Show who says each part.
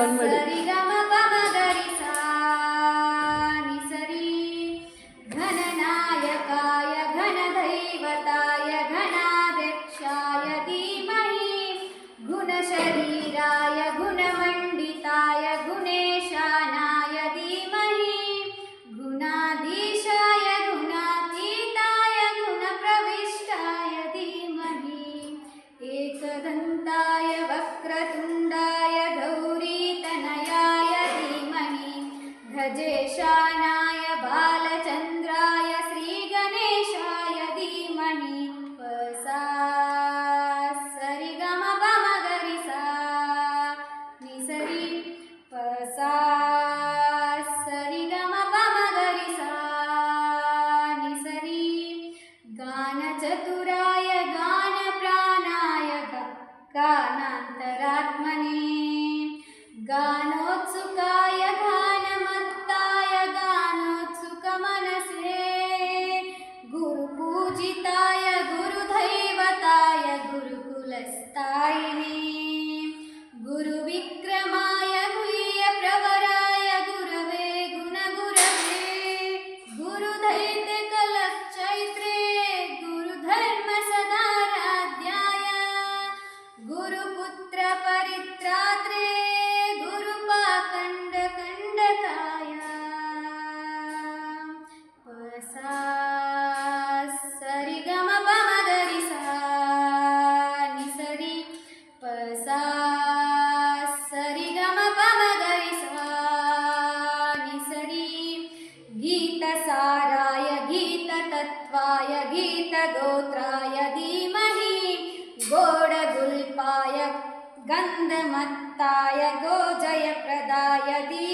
Speaker 1: On ಮಾಡಿ.
Speaker 2: ಸರಿ ಗಮ ಪಮ ಗರಿ ಸಾ ನಿ ಸರಿ ಘನನಾಯಕಾಯ ಘನದೈವತಾಯ ಘನಾಧ್ಯಕ್ಷಾಯ ಧೀಮಹಿ ಗುಣಶರೀರಾಯ ಗುಣಮಂಡಿತಾಯ ಗುಣೇಶಾನಾಯ ಧೀಮಹಿ ಗುಣಾಧೀಶಾಯ ಗುಣಾತೀತಾಯ ಗುಣಪ್ರವಿಷ್ಟಾಯ ಧೀಮಹಿ एकदन्ताय वक्रतुण्डाय गौरीतनयाय धीमहि गजेशानाय बालचन्द्राय श्रीगणेशाय धीमहि सा सरि गम पम गरि सा नि सरि सा सरि गम पम गरि सा नि सरि गानचतुराय गानप्राणाय गानान्तरात्मने गानोत्सुकाय गानमत्ताय गानोत्सुकमनसे गुरुपूजिताय गुरुदैवताय गुरुकुलस्थायिने गुरुविक्रमाय गुह्यप्रवराय गुरवे गुणगुरवे गुरुदैत्यकलश्चैत्रे गुरुधर्मसदाराध्याय गुरुपुत्रपरित्रात्रे गुरुपाखण्डकण्डकाय सा सरि गम पम गरि सा नि सरि सा सरि गम पम गरि सा नि सरि गीतसाराय गीततत्त्वाय गीतगोत्राय धीमहि गोडगुल्पाय गन्धमत्ताय गोजयप्रदाय धीमहि